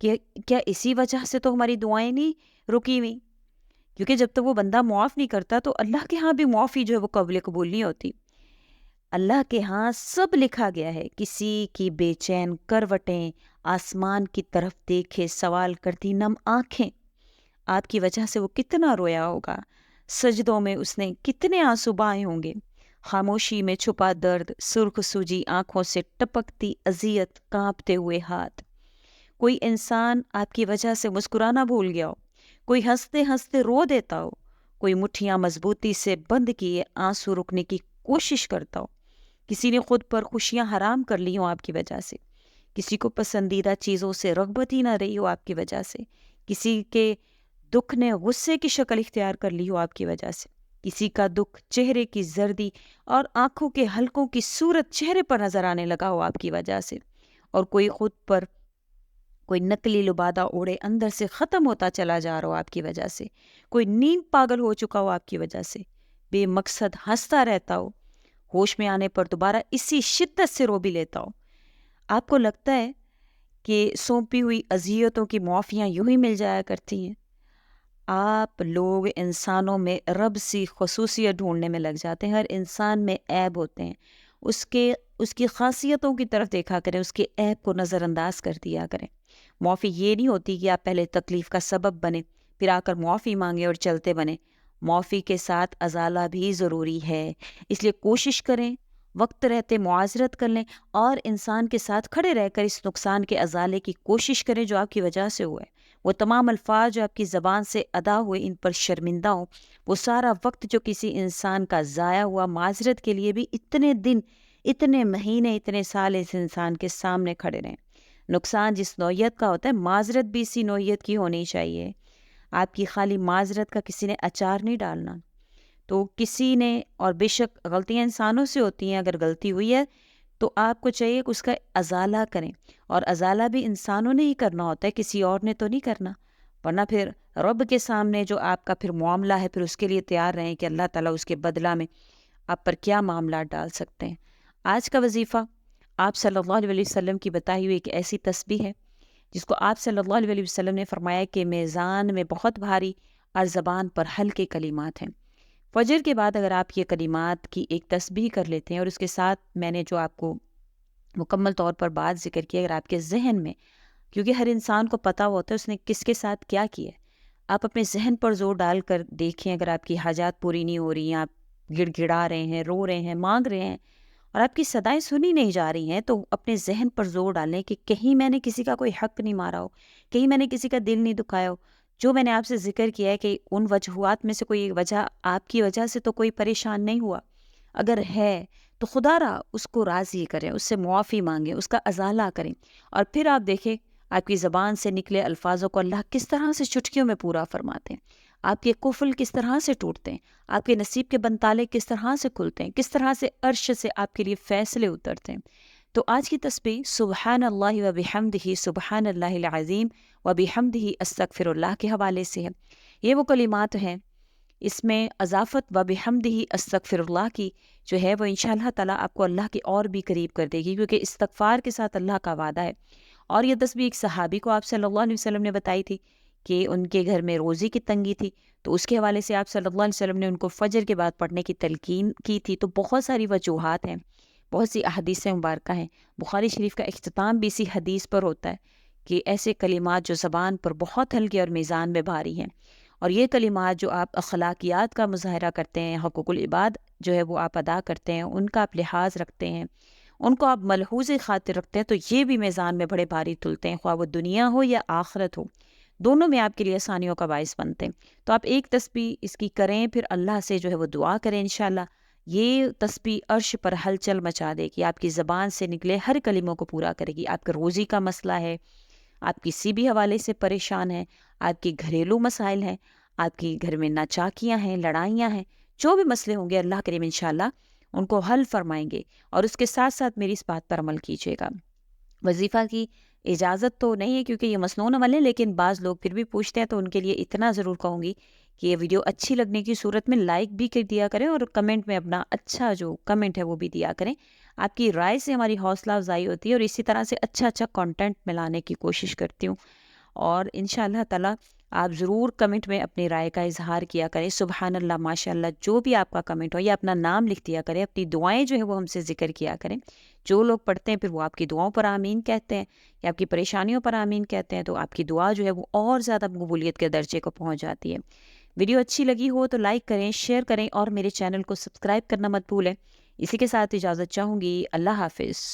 کہ کیا اسی وجہ سے تو ہماری دعائیں نہیں رکی ہوئی؟ کیونکہ جب تک وہ بندہ معاف نہیں کرتا تو اللہ کے ہاں بھی معافی جو ہے وہ قابل قبول نہیں ہوتی۔ اللہ کے ہاں سب لکھا گیا ہے، کسی کی بے چین کروٹیں، آسمان کی طرف دیکھے سوال کرتی نم آنکھیں، آپ کی وجہ سے وہ کتنا رویا ہوگا، سجدوں میں اس نے کتنے آنسو بہائے ہوں گے، خاموشی میں چھپا درد، سرخ سوجی آنکھوں سے ٹپکتی اذیت، کانپتے ہوئے ہاتھ۔ کوئی انسان آپ کی وجہ سے مسکرانا بھول گیا ہو، کوئی ہنستے ہنستے رو دیتا ہو، کوئی مٹھیاں مضبوطی سے بند کیے آنسو رکنے کی کوشش کرتا ہو، کسی نے خود پر خوشیاں حرام کر لی ہوں آپ کی وجہ سے، کسی کو پسندیدہ چیزوں سے رغبت ہی نہ رہی ہو آپ کی وجہ سے، کسی کے دکھ نے غصے کی شکل اختیار کر لی ہو آپ کی وجہ سے، کسی کا دکھ چہرے کی زردی اور آنکھوں کے حلقوں کی صورت چہرے پر نظر آنے لگا ہو آپ کی وجہ سے، اور کوئی خود پر کوئی نقلی لبادہ اوڑے اندر سے ختم ہوتا چلا جا رہا ہو آپ کی وجہ سے، کوئی نیند پاگل ہو چکا ہو آپ کی وجہ سے، بے مقصد ہنستا رہتا ہو، ہوش میں آنے پر دوبارہ اسی شدت سے رو بھی لیتا ہو۔ آپ کو لگتا ہے کہ سونپی ہوئی اذیتوں کی معافیاں یوں ہی مل جایا کرتی ہیں؟ آپ لوگ انسانوں میں رب سی خصوصیت ڈھونڈنے میں لگ جاتے ہیں، ہر انسان میں عیب ہوتے ہیں، اس کی خاصیتوں کی طرف دیکھا کریں، اس کے عیب کو نظر انداز کر دیا کریں۔ معافی یہ نہیں ہوتی کہ آپ پہلے تکلیف کا سبب بنے پھر آ کر معافی مانگیں اور چلتے بنے، معافی کے ساتھ ازالہ بھی ضروری ہے، اس لیے کوشش کریں وقت رہتے معاذرت کر لیں اور انسان کے ساتھ کھڑے رہ کر اس نقصان کے ازالے کی کوشش کریں جو آپ کی وجہ سے ہوا ہے۔ وہ تمام الفاظ جو آپ کی زبان سے ادا ہوئے ان پر شرمندہ ہوں، وہ سارا وقت جو کسی انسان کا ضائع ہوا معاذرت کے لیے بھی اتنے دن، اتنے مہینے، اتنے سال اس انسان کے سامنے کھڑے رہیں۔ نقصان جس نوعیت کا ہوتا ہے معاذرت بھی اسی نوعیت کی ہونی چاہیے۔ آپ کی خالی معاذرت کا کسی نے اچار نہیں ڈالنا، تو کسی نے، اور بے شک غلطیاں انسانوں سے ہوتی ہیں، اگر غلطی ہوئی ہے تو آپ کو چاہیے کہ اس کا ازالہ کریں، اور ازالہ بھی انسانوں نے ہی کرنا ہوتا ہے، کسی اور نے تو نہیں کرنا، ورنہ پھر رب کے سامنے جو آپ کا پھر معاملہ ہے پھر اس کے لیے تیار رہیں کہ اللہ تعالیٰ اس کے بدلہ میں آپ پر کیا معاملات ڈال سکتے ہیں۔ آج کا وظیفہ آپ صلی اللہ علیہ وسلم کی بتائی ہوئی ایک ایسی تسبیح ہے جس کو آپ صلی اللہ علیہ وسلم نے فرمایا کہ میزان میں بہت بھاری اور زبان پر ہلکے کلمات ہیں۔ فجر کے بعد اگر آپ یہ کلمات کی ایک تسبیح کر لیتے ہیں اور اس کے ساتھ میں نے جو آپ کو مکمل طور پر بات ذکر کی، اگر آپ کے ذہن میں، کیونکہ ہر انسان کو پتہ ہوتا ہے اس نے کس کے ساتھ کیا کیا ہے، آپ اپنے ذہن پر زور ڈال کر دیکھیں، اگر آپ کی حاجات پوری نہیں ہو رہی ہیں، آپ گڑ گڑا رہے ہیں، رو رہے ہیں، مانگ رہے ہیں اور آپ کی صدائیں سنی نہیں جا رہی ہیں، تو اپنے ذہن پر زور ڈالیں کہ کہیں میں نے کسی کا کوئی حق نہیں مارا ہو، کہیں میں نے کسی کا دل نہیں دکھایا ہو۔ جو میں نے آپ سے ذکر کیا ہے کہ ان وجوہات میں سے کوئی ایک وجہ آپ کی وجہ سے تو کوئی پریشان نہیں ہوا، اگر ہے تو خدا را اس کو راضی کریں، اس سے معافی مانگیں، اس کا ازالہ کریں، اور پھر آپ دیکھیں آپ کی زبان سے نکلے الفاظوں کو اللہ کس طرح سے چٹکیوں میں پورا فرماتے ہیں، آپ کے قفل کس طرح سے ٹوٹتے ہیں، آپ کے نصیب کے بنتالے کس طرح سے کھلتے ہیں، کس طرح سے عرش سے آپ کے لیے فیصلے اترتے ہیں۔ تو آج کی تسبیح سبحان اللہ و بحمدہ سبحان اللہ العظیم و بحمدہ استغفر اللہ کے حوالے سے ہے۔ یہ وہ کلمات ہیں، اس میں اضافت و بحمدہ استغفر اللہ کی جو ہے وہ انشاءاللہ تعالیٰ آپ کو اللہ کے اور بھی قریب کر دے گی، کیونکہ استغفار کے ساتھ اللہ کا وعدہ ہے۔ اور یہ تسبیح ایک صحابی کو آپ صلی اللہ علیہ وسلم نے بتائی تھی کہ ان کے گھر میں روزی کی تنگی تھی، تو اس کے حوالے سے آپ صلی اللہ علیہ وسلم نے ان کو فجر کے بعد پڑھنے کی تلقین کی تھی۔ تو بہت ساری وجوہات ہیں، بہت سی احادیث مبارکہ ہیں، بخاری شریف کا اختتام بھی اسی حدیث پر ہوتا ہے کہ ایسے کلمات جو زبان پر بہت ہلکے اور میزان میں بھاری ہیں، اور یہ کلمات جو آپ اخلاقیات کا مظاہرہ کرتے ہیں، حقوق العباد جو ہے وہ آپ ادا کرتے ہیں، ان کا آپ لحاظ رکھتے ہیں، ان کو آپ ملحوظ خاطر رکھتے ہیں، تو یہ بھی میزان میں بڑے بھاری تلتے ہیں، خواہ وہ دنیا ہو یا آخرت ہو، دونوں میں آپ کے لیے آسانیوں کا باعث بنتے ہیں۔ تو آپ ایک تسبیح اس کی کریں، پھر اللہ سے جو ہے وہ دعا کریں، انشاءاللہ یہ تسبیح عرش پر ہلچل مچا دے گی، آپ کی زبان سے نکلے ہر کلموں کو پورا کرے گی۔ آپ کا روزی کا مسئلہ ہے، آپ کسی بھی حوالے سے پریشان ہیں، آپ کے گھریلو مسائل ہیں، آپ کی گھر میں ناچاکیاں ہیں، لڑائیاں ہیں، جو بھی مسئلے ہوں گے اللہ کریم انشاءاللہ ان کو حل فرمائیں گے، اور اس کے ساتھ ساتھ میری اس بات پر عمل کیجیے گا۔ وظیفہ کی اجازت تو نہیں ہے کیونکہ یہ مسنون عمل ہے، لیکن بعض لوگ پھر بھی پوچھتے ہیں، تو ان کے لیے اتنا ضرور کہوں گی کہ یہ ویڈیو اچھی لگنے کی صورت میں لائک بھی کر دیا کریں، اور کمنٹ میں اپنا اچھا جو کمنٹ ہے وہ بھی دیا کریں۔ آپ کی رائے سے ہماری حوصلہ افزائی ہوتی ہے، اور اسی طرح سے اچھا کنٹینٹ میں لانے کی کوشش کرتی ہوں۔ اور انشاءاللہ تعالیٰ آپ ضرور کمنٹ میں اپنی رائے کا اظہار کیا کریں. سبحان اللہ ماشاء اللہ جو بھی آپ کا کمنٹ ہو یا اپنا نام لکھ دیا کریں, اپنی دعائیں جو ہیں وہ ہم سے ذکر کیا کریں. جو لوگ پڑھتے ہیں پھر وہ آپ کی دعاؤں پر آمین کہتے ہیں یا آپ کی پریشانیوں پر آمین کہتے ہیں, تو آپ کی دعا جو ہے وہ اور زیادہ مقبولیت کے درجے کو پہنچ جاتی ہے. ویڈیو اچھی لگی ہو تو لائک کریں, شیئر کریں اور میرے چینل کو سبسکرائب کرنا مت بھولیں. اسی کے ساتھ اجازت چاہوں گی. اللہ حافظ.